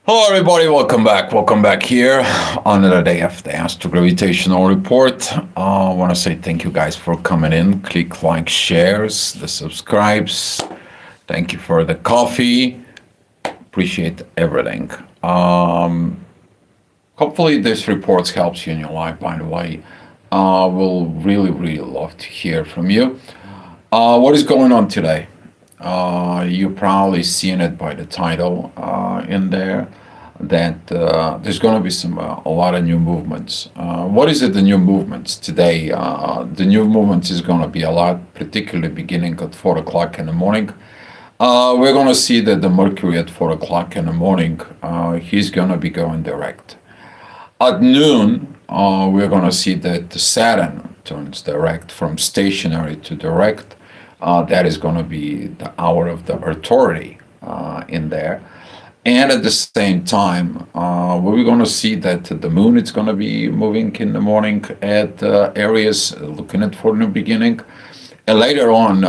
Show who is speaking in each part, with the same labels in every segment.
Speaker 1: Hello, everybody. Welcome back. Welcome back here on another day of the Astro Gravitational Report. I want to say thank you guys for coming in. Click like, shares, the subscribes. Thank you for the coffee. Appreciate everything. Hopefully, this report helps you in your life. By the way, we'll really love to hear from you. What is going on today? You've probably seen it by the title in there that there's going to be a lot of new movements. What is it, the new movements today? The new movements is going to be a lot, particularly beginning at 4 o'clock in the morning. We're going to see that the Mercury at 4 o'clock in the morning, he's going to be going direct. At noon, we're going to see that the Saturn turns direct from stationary to direct. That is going to be the hour of the authority in there. And at the same time, we're going to see that the moon is going to be moving in the morning at Aries, looking at for new beginning. And later on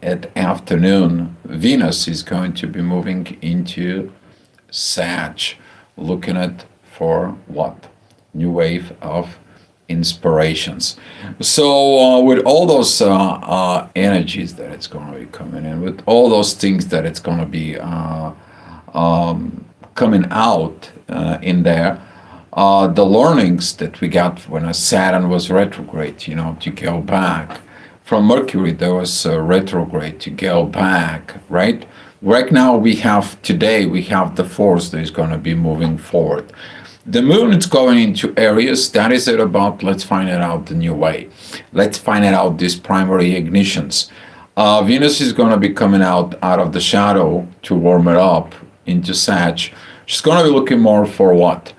Speaker 1: at afternoon, Venus is going to be moving into Sag, looking at for what? New wave of inspirations. So with all those energies that it's going to be coming in, with all those things that it's going to be coming out in there, the learnings that we got when Saturn was retrograde, to go back. From Mercury, there was a retrograde to go back, right? Right now today we have the force that is going to be moving forward. The moon is going into Aries. That is it about, let's find it out the new way. Let's find it out these primary ignitions. Venus is going to be coming out of the shadow to warm it up into Sag. She's going to be looking more for what?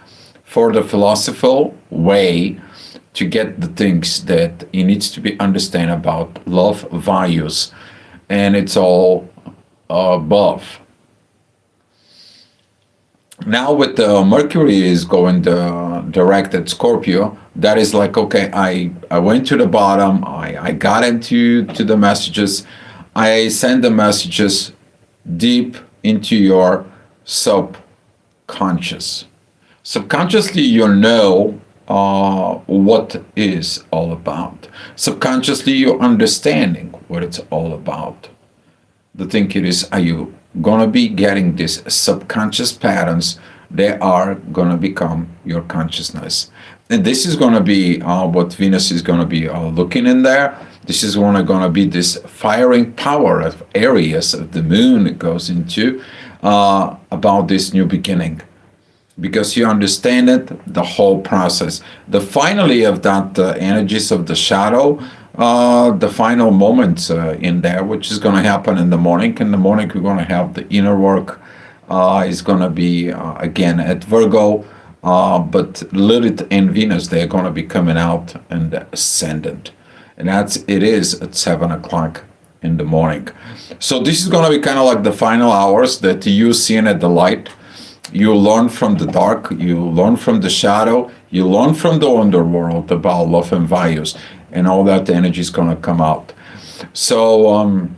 Speaker 1: For the philosophical way to get the things that it needs to be understand about love, values, and it's all above. Now with the Mercury is going direct at Scorpio, that is like, okay, I went to the bottom, I got into the messages, I send the messages deep into your subconscious. Subconsciously, you know what is all about. Subconsciously, you're understanding what it's all about. The thing it is, are you gonna be getting these subconscious patterns? They are gonna become your consciousness, and this is gonna be what Venus is gonna be looking in there. This is gonna be this firing power of Aries of the moon. It goes into about this new beginning, because you understand it, the whole process. The finally of that energies of the shadow, the final moments in there, which is going to happen in the morning. In the morning, we're going to have the inner work is going to be again at Virgo, but Lilith and Venus, they're going to be coming out in the ascendant, and it is at 7 o'clock in the morning. So this is going to be kind of like the final hours that you seeing at the light. You learn from the dark, you learn from the shadow, you learn from the underworld about love and values, and all that energy is going to come out. So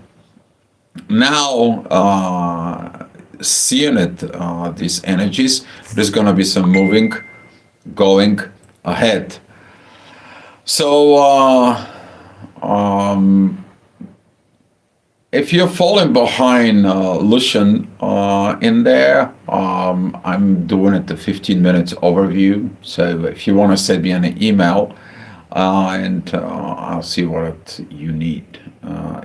Speaker 1: now seeing it, these energies, there's going to be some moving going ahead. So if you're falling behind Lucian in there, I'm doing it the 15 minutes overview. So if you want to send me an email, and I'll see what you need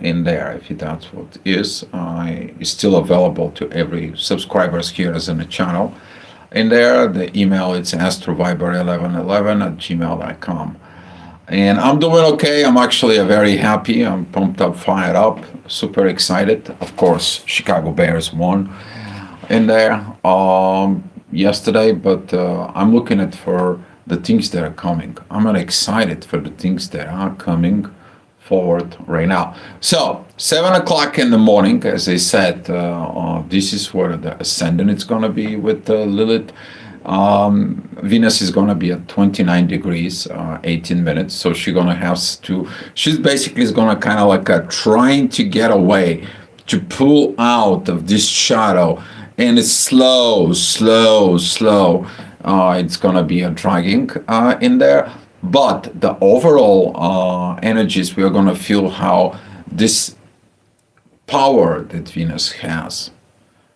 Speaker 1: in there. If that's what is, it's still available to every subscribers here as in the channel. In there, the email it's astroviber1111@gmail.com. And I'm doing okay. I'm actually very happy. I'm pumped up, fired up, super excited. Of course, Chicago Bears won in there yesterday, but I'm looking at for the things that are coming. I'm not excited for the things that are coming forward right now. So 7 o'clock in the morning, as I said, this is where the ascendant is going to be with Lilith. Venus is going to be at 29 degrees, 18 minutes. So she's going to have to, she's basically is going to kind of like trying to get away, to pull out of this shadow and it's slow, slow, slow. It's gonna be a dragging in there, but the overall energies, we are gonna feel how this power that Venus has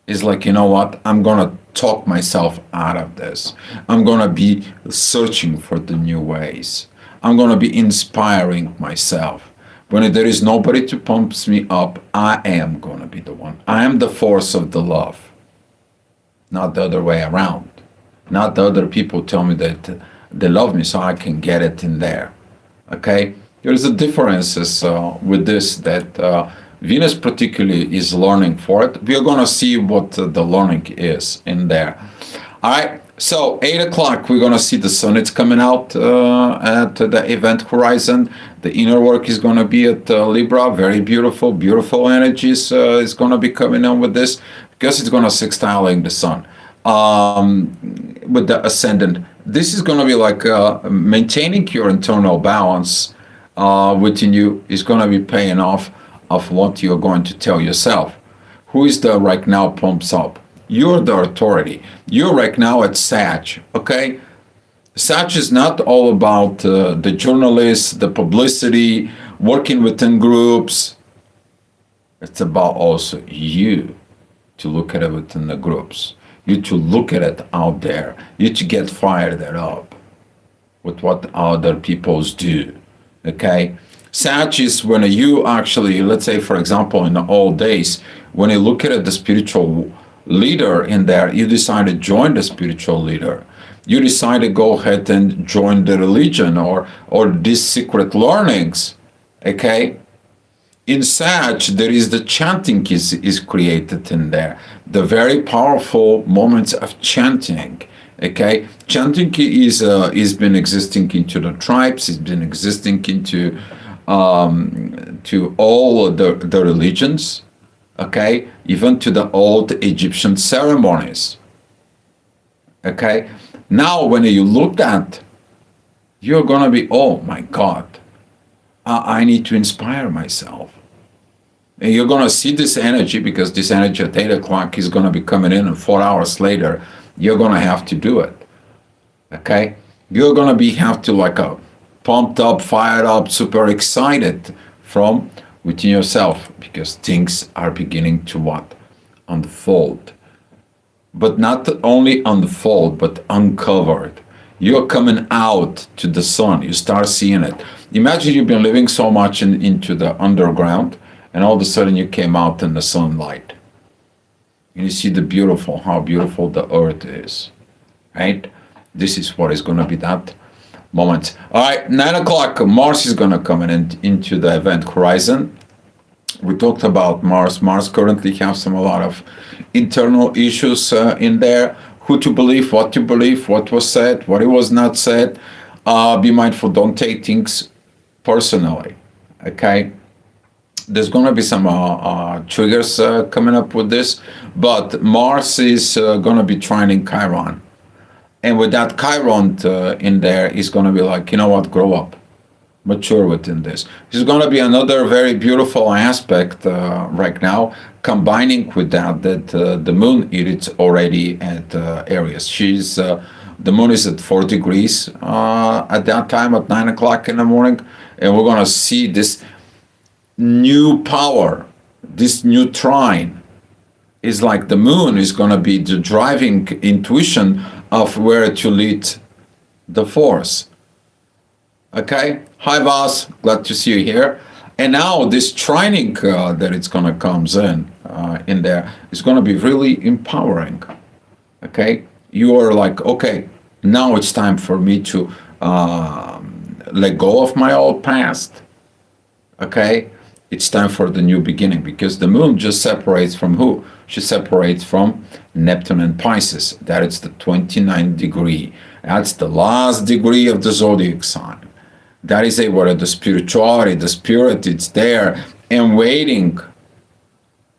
Speaker 1: is like, you know what? I'm gonna talk myself out of this. I'm gonna be searching for the new ways. I'm gonna be inspiring myself. When there is nobody to pump me up, I am gonna be the one. I am the force of the love, not the other way around. Not the other people tell me that they love me so I can get it in there. Okay? There's a differences with this that Venus particularly is learning for it. We are going to see what the learning is in there. All right. So 8 o'clock, we're going to see the sun. It's coming out at the event horizon. The inner work is going to be at Libra. Very beautiful, beautiful energies is going to be coming on with this because it's going to sextiling the sun with the ascendant. This is going to be like maintaining your internal balance within you is going to be paying off of what you're going to tell yourself. Who is the right now pumps up? You're the authority. You're right now at Sag, okay? Sag is not all about the journalists, the publicity, working within groups. It's about also you to look at it within the groups. You to look at it out there. You to get fired up with what other peoples do, okay? Sag is when you actually, let's say, for example, in the old days, when you look at the spiritual leader in there, you decide to join the spiritual leader. You decide to go ahead and join the religion or these secret learnings, okay? In Sag, there is the chanting is created in there. The very powerful moments of chanting, okay? Chanting is been existing into the tribes, it's been existing into to all the religions, okay, even to the old Egyptian ceremonies, okay. Now when you look at, you're gonna be, oh my God, I need to inspire myself. And you're gonna see this energy, because this energy at 8 o'clock is gonna be coming in, and 4 hours later you're gonna have to do it, okay. You're gonna be have to like a pumped up, fired up, super excited from within yourself, because things are beginning to what? Unfold. But not only unfold, but uncovered. You're coming out to the sun. You start seeing it. Imagine you've been living so much into the underground, and all of a sudden you came out in the sunlight. And you see how beautiful the earth is, right? This is what is going to be that moment. All right, 9 o'clock, Mars is going to come into the event horizon. We talked about Mars. Mars currently has a lot of internal issues in there. Who to believe, what was said, what it was not said. Be mindful, don't take things personally, okay? There's going to be some triggers coming up with this, but Mars is going to be trining Chiron. And with that Chiron in there, is going to be like, you know what, grow up, mature within this. This is going to be another very beautiful aspect right now, combining with that the moon is already at Aries. The moon is at 4 degrees at that time at 9 o'clock in the morning, and we're going to see this new power, this new trine. Is like the moon is going to be the driving intuition of where to lead the force. Okay, hi Vas, glad to see you here. And now this trining that it's going to comes in there is going to be really empowering. Okay, you are like, okay, now it's time for me to let go of my old past. Okay, it's time for the new beginning, because the moon just separates from who? She separates from Neptune and Pisces. That is the 29th degree. That's the last degree of the zodiac sign. That is where the spirituality, the spirit, it's there and waiting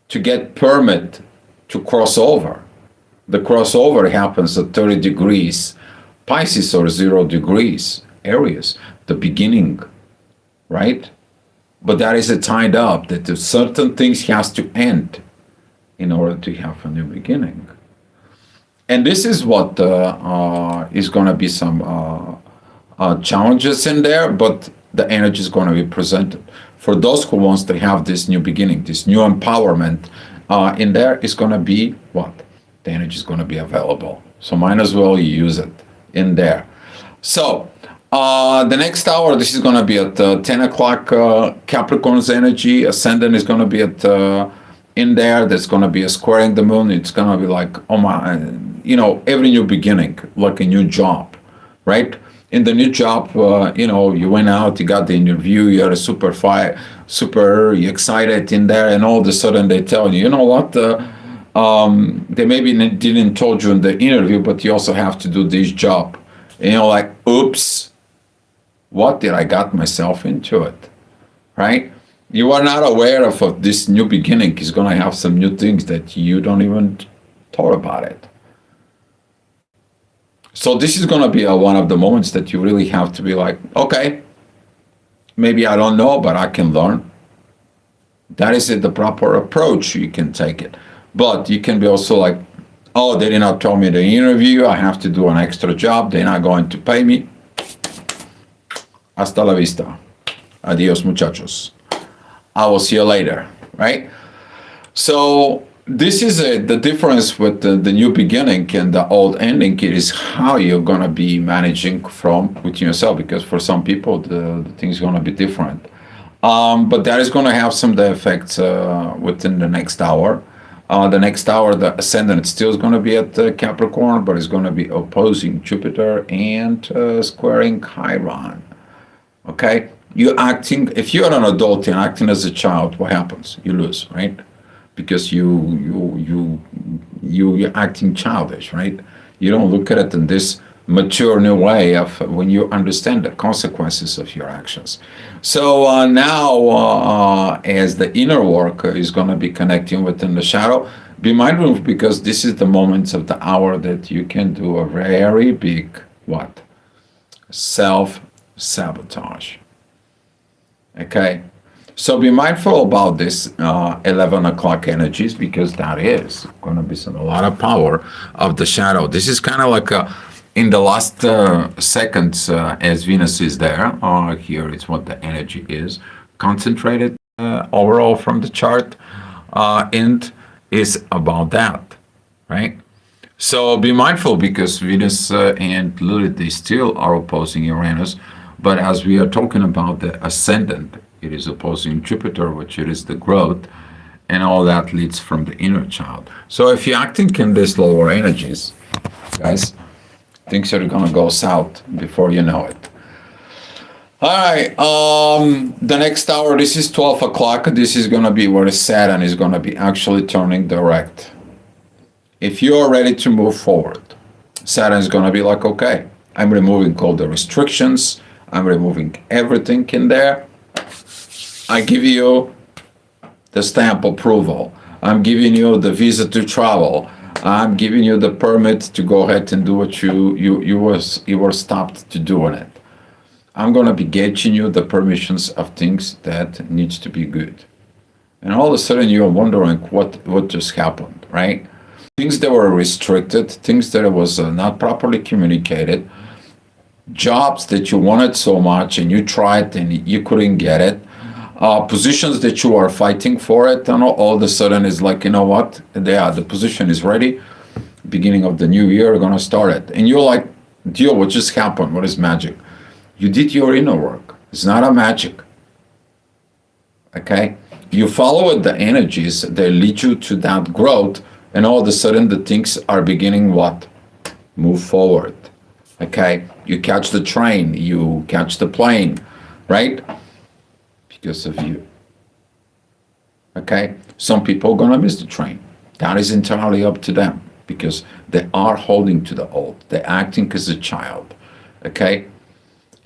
Speaker 1: to get permit to cross over. The crossover happens at 30 degrees. Pisces or 0 degrees Aries, the beginning, right? But that is tied up, that certain things has to end. in order to have a new beginning. And this is what is going to be some challenges in there, but the energy is going to be presented. For those who wants to have this new beginning, this new empowerment in there is going to be what? The energy is going to be available. So might as well use it in there. So the next hour, this is going to be at 10 o'clock Capricorn's energy. Ascendant is going to be at in there. There's going to be a squaring the moon. It's going to be like, oh my, every new beginning, like a new job, right? In the new job, you went out, you got the interview, you had a super excited in there, and all of a sudden they tell you, you know what? They maybe didn't told you in the interview, but you also have to do this job. And you're like, oops, what did I got myself into it, right? You are not aware of this new beginning is going to have some new things that you don't even thought about it. So this is going to be one of the moments that you really have to be like, okay, maybe I don't know, but I can learn. That is the proper approach. You can take it. But you can be also like, oh, they did not tell me the interview. I have to do an extra job. They're not going to pay me. Hasta la vista. Adios, muchachos. I will see you later, right? So this is the difference with the new beginning and the old ending. It is how you're going to be managing from within yourself, because for some people, the thing's going to be different. But that is going to have some of the effects within the next hour. The next hour, the ascendant still is going to be at Capricorn, but it's going to be opposing Jupiter and squaring Chiron. Okay? You're acting, if you're an adult and acting as a child, what happens? You lose, right? Because you're acting childish, right? You don't look at it in this mature new way of when you understand the consequences of your actions. So now, as the inner work is going to be connecting within the shadow, be mindful, because this is the moments of the hour that you can do a very big what? Self-sabotage. Okay? So be mindful about this 11 o'clock energies, because that is going to be a lot of power of the shadow. This is kind of like in the last seconds as Venus is there. Here is what the energy is concentrated overall from the chart, and is about that, right? So be mindful, because Venus and Lilith, they still are opposing Uranus. But as we are talking about the ascendant, it is opposing Jupiter, which it is the growth, and all that leads from the inner child. So if you're acting in these lower energies, guys, things are going to go south before you know it. All right, the next hour, this is 12 o'clock. This is going to be where Saturn is going to be actually turning direct. If you are ready to move forward, Saturn is going to be like, okay, I'm removing all the restrictions. I'm removing everything in there. I give you the stamp approval. I'm giving you the visa to travel. I'm giving you the permit to go ahead and do what you were stopped to doing it. I'm going to be getting you the permissions of things that needs to be good. And all of a sudden you're wondering what just happened, right? Things that were restricted, things that was not properly communicated, jobs that you wanted so much and you tried and you couldn't get it, positions that you are fighting for it, and all of a sudden it's like, you know what, the position is ready, beginning of the new year, we're going to start it. And you're like, deal, what just happened? What is magic? You did your inner work. It's not a magic. Okay? You follow the energies that lead you to that growth, and all of a sudden the things are beginning what? Move forward. Okay? You catch the train, you catch the plane, right? Because of you. Okay? Some people are going to miss the train. That is entirely up to them, because they are holding to the old. They're acting as a child. Okay?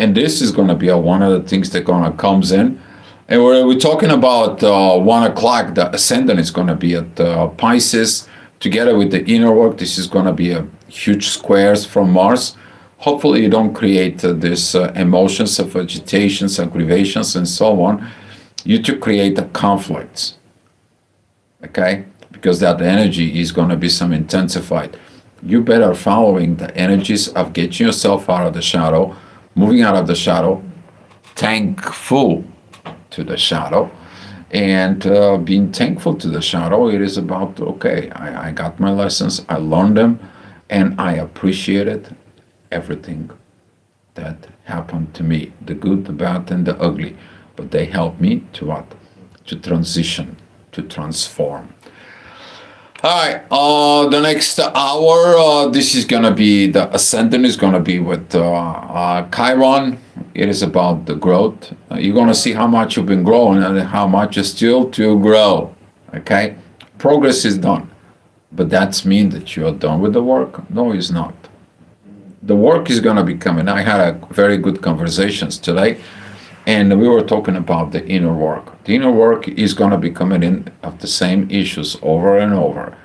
Speaker 1: And this is going to be one of the things that going to comes in. And we're talking about 1 o'clock. The ascendant is going to be at Pisces. Together with the inner work, this is going to be a huge squares from Mars. Hopefully you don't create these emotions of agitations, aggravations, and so on. You to create the conflicts. Okay? because that energy is going to be some intensified. You better following the energies of getting yourself out of the shadow, moving out of the shadow, thankful to the shadow, and being thankful to the shadow. It is about, okay, I got my lessons, I learned them, and I appreciated everything that happened to me, the good, the bad, and the ugly. But they helped me to what? To transition, to transform. All right, the next hour, this is going to be the ascendant is going to be with Chiron. It is about the growth. You're going to see how much you've been growing and how much is still to grow. Okay, progress is done, but that's mean that you're done with the work? No, it's not. The work is going to be coming. I had a very good conversations today, and we were talking about the inner work. The inner work is going to be coming in of the same issues over and over,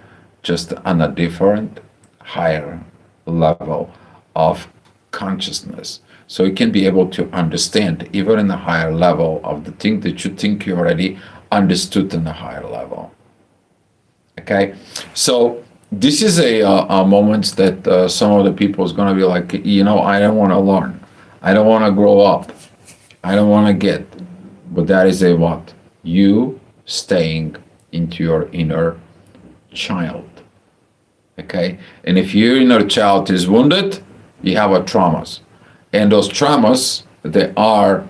Speaker 1: just on a different, higher level of consciousness. So you can be able to understand, even in a higher level, of the thing that you think you already understood in a higher level. Okay? So this is a moment that some of the people is going to be like, I don't want to learn. I don't want to grow up. I don't want to get. But that is a what? You staying into your inner child. Okay? And if your inner child is wounded, you have a traumas. And those traumas, they are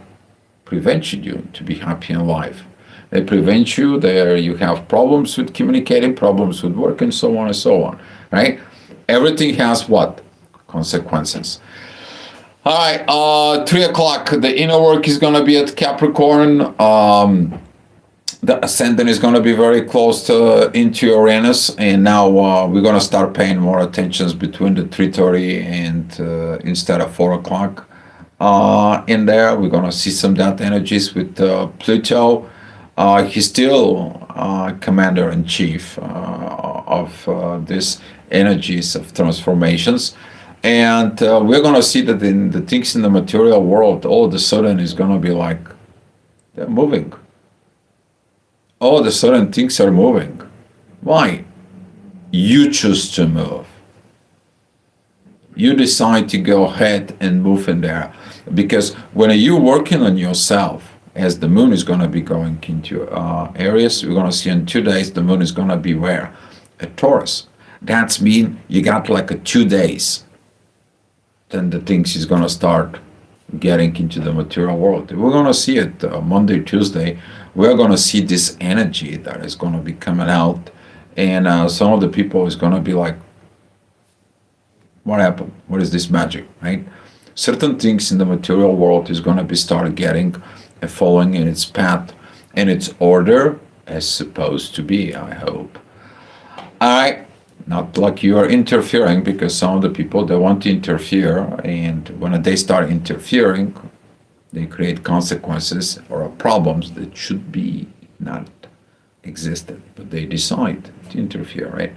Speaker 1: preventing you to be happy in life. They prevent you, there you have problems with communicating, problems with work, and so on and so on. Right? Everything has what? Consequences. All right, 3 o'clock, the inner work is going to be at Capricorn. The ascendant is going to be very close to into Uranus, and now we're going to start paying more attentions between the 3:30 and instead of 4 o'clock. In there, we're going to see some that energies with Pluto. He's still commander in chief of these energies of transformations. And we're going to see that in the things in the material world, all of a sudden is going to be like, they're moving. All of a sudden things are moving. Why? You choose to move. You decide to go ahead and move in there. Because when you're working on yourself, as the moon is going to be going into Aries, we're going to see in 2 days, the moon is going to be where? At Taurus. That's mean you got like a 2 days. Then the things is going to start getting into the material world. We're going to see it Monday, Tuesday. We're going to see this energy that is going to be coming out. And some of the people is going to be like, what happened? What is this magic, right? Certain things in the material world is going to be start getting and following in its path and its order as supposed to be, I hope. All right. Not like you are interfering, because some of the people, they want to interfere, and when they start interfering, they create consequences or problems that should be not existed, but they decide to interfere, right?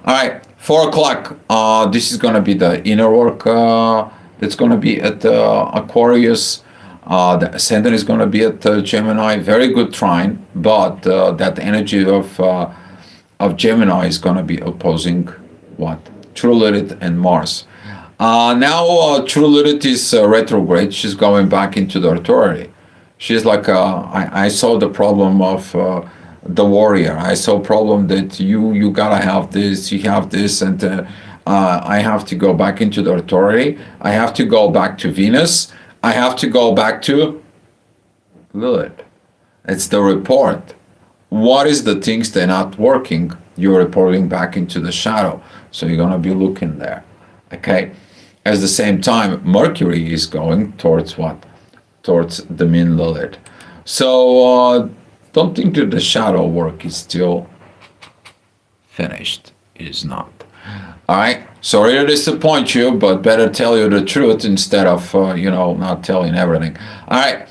Speaker 1: All right, 4 o'clock. This is going to be the inner work that's going to be at Aquarius. The ascendant is going to be at Gemini. Very good trine, but that energy of Gemini is going to be opposing what? True Lilith and Mars. Now True Lilith is retrograde. She's going back into the authority. She's like, I saw the problem of the warrior. I saw problem that you gotta have this, you have this, and I have to go back into the authority. I have to go back to Venus. I have to go back to Lilith. It's the report. What is the things that are not working? You're reporting back into the shadow. So you're going to be looking there. Okay? At the same time, Mercury is going towards what? Towards the mean Lilith. So don't think that the shadow work is still finished. It is not. All right? Sorry to disappoint you, but better tell you the truth instead of, not telling everything. All right.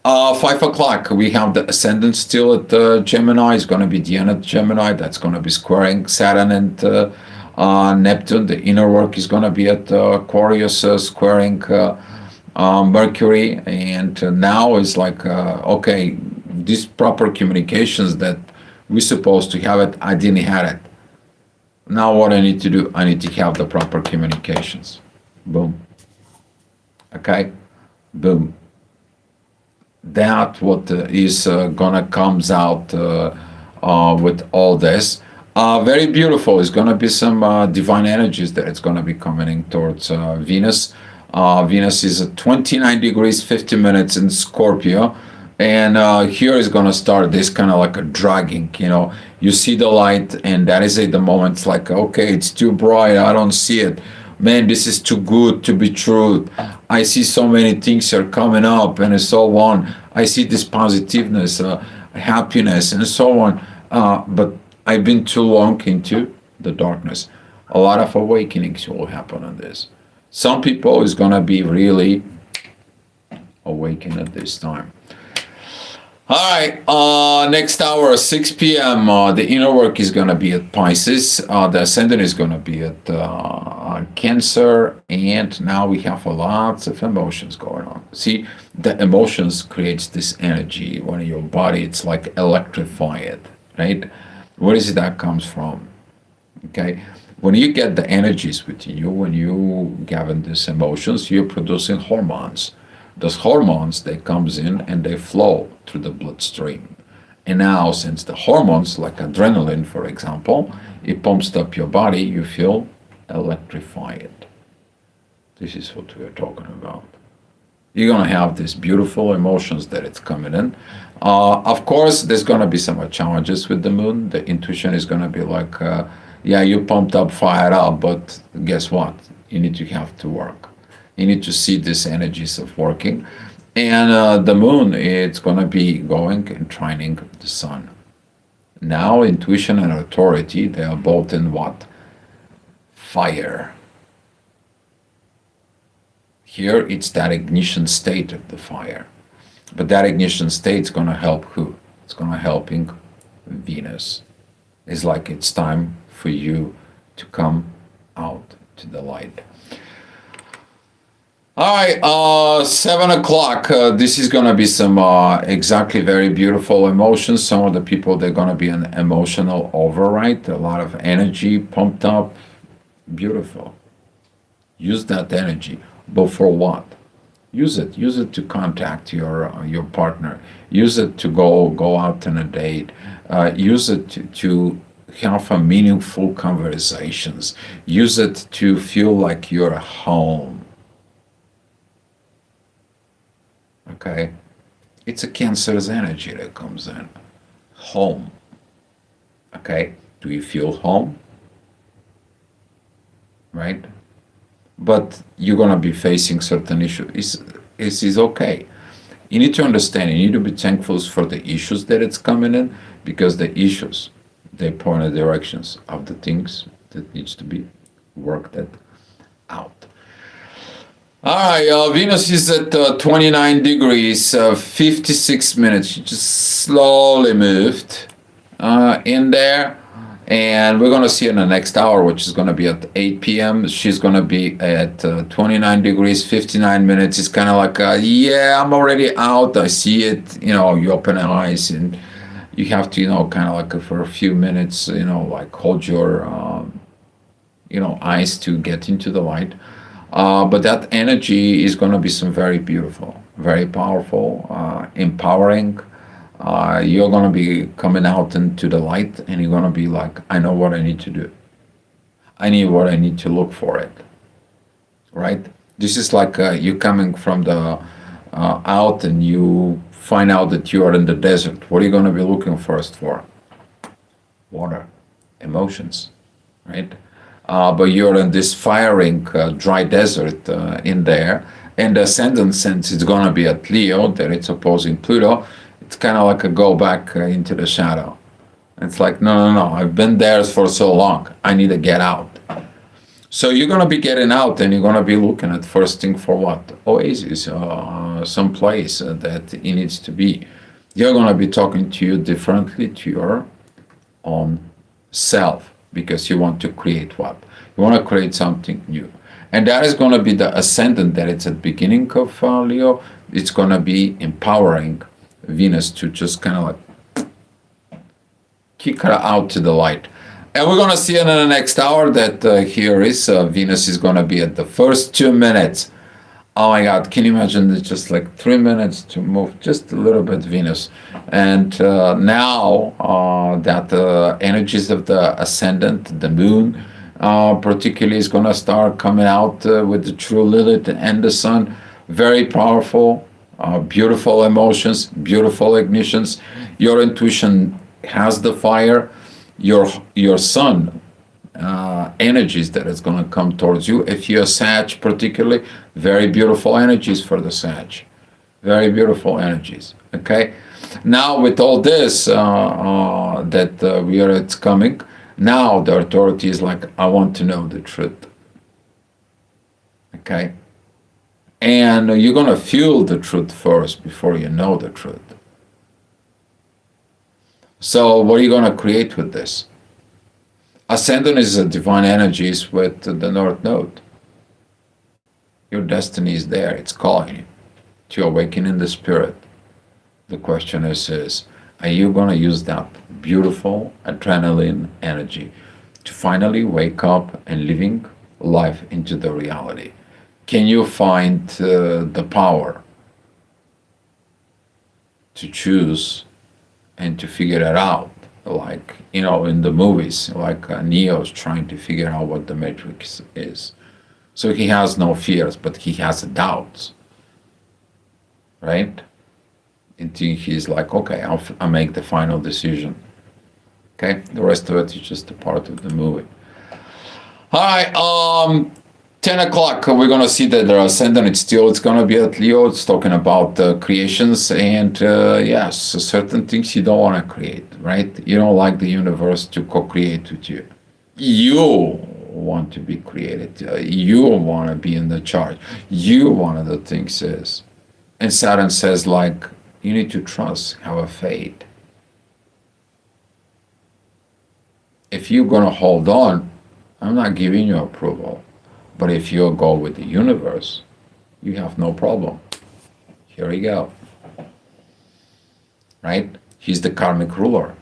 Speaker 1: 5 o'clock, we have the ascendant still at Gemini. It's going to be the end of Gemini. That's going to be squaring Saturn and Neptune. The inner work is going to be at Aquarius, squaring Mercury. And now it's like, okay, these proper communications that We're supposed to have it. I didn't have it. Now what I need to do, I need to have the proper communications. Boom. Okay? Boom. That what is gonna comes out with all this. Very beautiful. It's gonna be some divine energies that it's gonna be coming in towards Venus. Venus is at 29 degrees 50 minutes in Scorpio, and here is gonna start this kind of like a dragging. You see the light, and that is at the moment. It's like, okay, it's too bright. I don't see it. Man, this is too good to be true. I see so many things are coming up and so on. I see this positiveness, happiness, and so on. But I've been too long into the darkness. A lot of awakenings will happen on this. Some people is gonna be really awakened at this time. All right, next hour, 6 p.m., the inner work is going to be at Pisces. The ascendant is going to be at Cancer. And now we have lots of emotions going on. See, the emotions creates this energy when your body, it's like electrified, right? Where is it that comes from? Okay, when you get the energies within you, when you gather these emotions, you're producing hormones. Those hormones, they comes in and they flow through the bloodstream. And now, since the hormones, like adrenaline, for example, it pumps up your body, you feel electrified. This is what we are talking about. You're going to have these beautiful emotions that it's coming in. Of course, there's going to be some challenges with the moon. The intuition is going to be like, yeah, you pumped up, fired up, but guess what? You need to have to work. You need to see these energies of working. And the moon, it's going to be going and trining the sun. Now, intuition and authority, they are both in what? Fire. Here, it's that ignition state of the fire. But that ignition state is going to help who? It's going to helping Venus. It's like it's time for you to come out to the light. All right, 7 o'clock. This is going to be some exactly very beautiful emotions. Some of the people, they're going to be an emotional override, a lot of energy pumped up. Beautiful. Use that energy. But for what? Use it. Use it to contact your partner. Use it to go out on a date. Use it to have a meaningful conversations. Use it to feel like you're at home. Okay, it's a Cancer's energy that comes in. Home. Okay, do you feel home? Right? But you're gonna be facing certain issues. It's okay. You need to understand. You need to be thankful for the issues that it's coming in, because the issues, they point in the directions of the things that needs to be worked out. All right, Venus is at 29 degrees, 56 minutes. She just slowly moved in there. And we're going to see in the next hour, which is going to be at 8 p.m. She's going to be at 29 degrees, 59 minutes. It's kind of like, yeah, I'm already out. I see it. You open your eyes and you have to, kind of like for a few minutes, like hold your, eyes to get into the light. But that energy is going to be some very beautiful, very powerful, empowering. You're going to be coming out into the light, and you're going to be like, I know what I need to do. I need what I need to look for it. Right? This is like you coming from the out, and you find out that you are in the desert. What are you going to be looking first for? Water, emotions, right? But you're in this firing dry desert in there, and the ascendant, since it's going to be at Leo, that it's opposing Pluto, it's kind of like a go back into the shadow. It's like, no, I've been there for so long. I need to get out. So you're going to be getting out, and you're going to be looking at first thing for what? Oasis, some place that it needs to be. You're going to be talking to you differently, to your own self, because you want to create what? You want to create something new. And that is going to be the ascendant that it's at the beginning of Leo. It's going to be empowering Venus to just kind of like kick her out to the light. And we're going to see in the next hour that here is Venus is going to be at the first 2 minutes. Oh my God, can you imagine it's just like 3 minutes to move just a little bit Venus. And now that the energies of the ascendant, the moon, particularly is going to start coming out with the true Lilith and the sun. Very powerful, beautiful emotions, beautiful ignitions. Your intuition has the fire. Your sun energies that is going to come towards you. If you're a Sag particularly, very beautiful energies for the Sag. Very beautiful energies. Okay? Now with all this it's coming, now the authority is like, I want to know the truth. Okay? And you're going to feel the truth first before you know the truth. So what are you going to create with this? Ascendant is a divine energies with the North Node. Your destiny is there. It's calling you to awaken in the spirit. The question is are you going to use that beautiful adrenaline energy to finally wake up and living life into the reality? Can you find the power to choose and to figure it out? Like, in the movies, like Neo's trying to figure out what the Matrix is. So he has no fears, but he has doubts, right? Until he's like, okay, I'll make the final decision. Okay, the rest of it is just a part of the movie. All right, 10 o'clock, we're going to see that the ascendant, it's going to be at Leo. It's talking about creations and yes, certain things you don't want to create, right? You don't like the universe to co-create with you. You want to be created. You want to be in the charge. You one of the things is. And Saturn says, like, you need to trust, have a faith. If you're going to hold on, I'm not giving you approval. But if you go with the universe, you have no problem. Here we go. Right? He's the karmic ruler.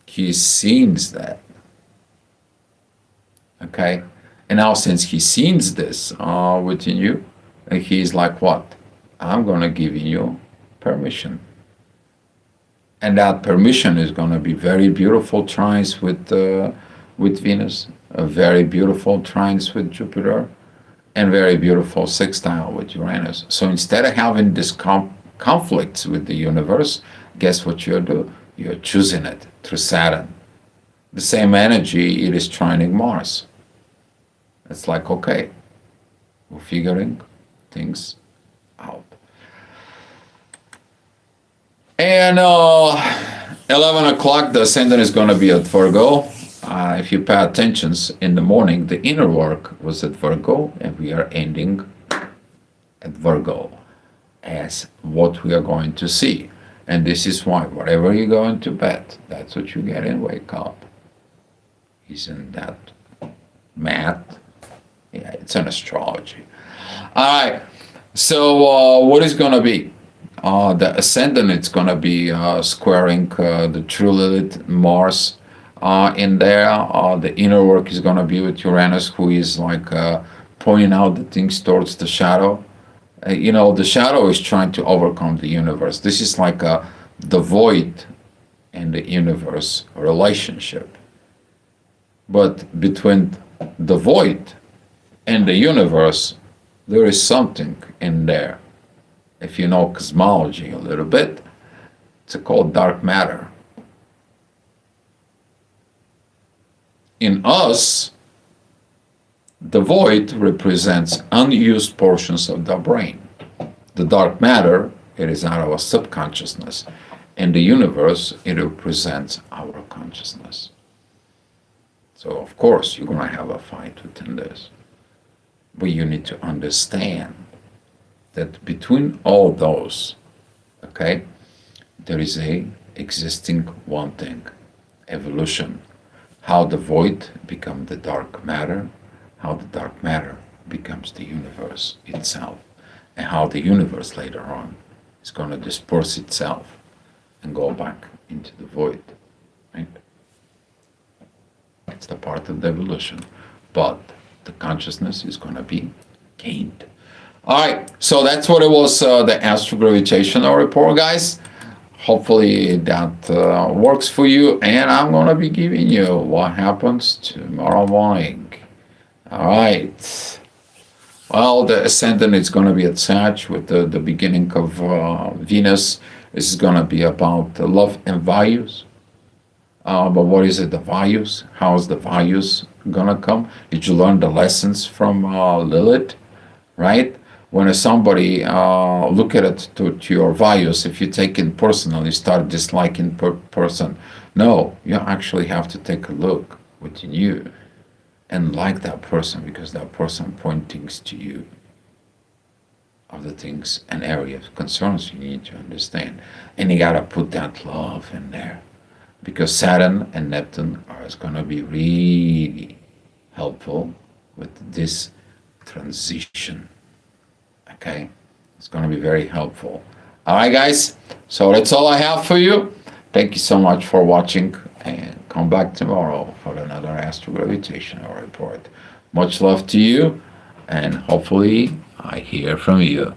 Speaker 1: He sees that. Okay? And now since he sees this within you, he's like, what? I'm going to give you permission. And that permission is going to be very beautiful trines with Venus, a very beautiful trines with Jupiter, and very beautiful sextile with Uranus. So instead of having this conflicts with the universe, guess what you're doing? You're choosing it through Saturn. The same energy, it is trining Mars. It's like, okay, we're figuring things out. And 11 o'clock, the ascendant is going to be at Virgo. If you pay attention in the morning, the inner work was at Virgo, and we are ending at Virgo as what we are going to see. And this is why, whatever you go into bed, that's what you get in wake up. Isn't that math? Yeah, it's an astrology. All right, so what is going to be? The ascendant, it's going to be squaring the true Lilith, Mars, in there. The inner work is going to be with Uranus, who is like pointing out the things towards the shadow. The shadow is trying to overcome the universe. This is like the void and the universe relationship. But between the void and the universe, there is something in there. If you know cosmology a little bit, it's called dark matter. In us, the void represents unused portions of the brain. The dark matter, it is out of our subconsciousness. In the universe, it represents our consciousness. So, of course, you're going to have a fight within this. But you need to understand that between all those, okay, there is a existing one thing, evolution. How the void becomes the dark matter, how the dark matter becomes the universe itself, and how the universe later on is going to disperse itself and go back into the void right? It's the part of the evolution, but the consciousness is going to be gained. All right, so that's what it was, the astrogravitational report, guys. Hopefully that works for you, and I'm going to be giving you what happens tomorrow morning. All right. Well, the ascendant is going to be attached with the beginning of Venus. This is going to be about the love and values. But what is it, the values? How's the values going to come? Did you learn the lessons from Lilith, right? When somebody look at it to your values, if you take it personally, start disliking person. No, you actually have to take a look within you and like that person, because that person points things to you of the things and areas concerns you need to understand, and you gotta put that love in there, because Saturn and Neptune are going to be really helpful with this transition. Okay, it's going to be very helpful. All right, guys, so that's all I have for you. Thank you so much for watching, and come back tomorrow for another astrogravitational report. Much love to you, and hopefully I hear from you.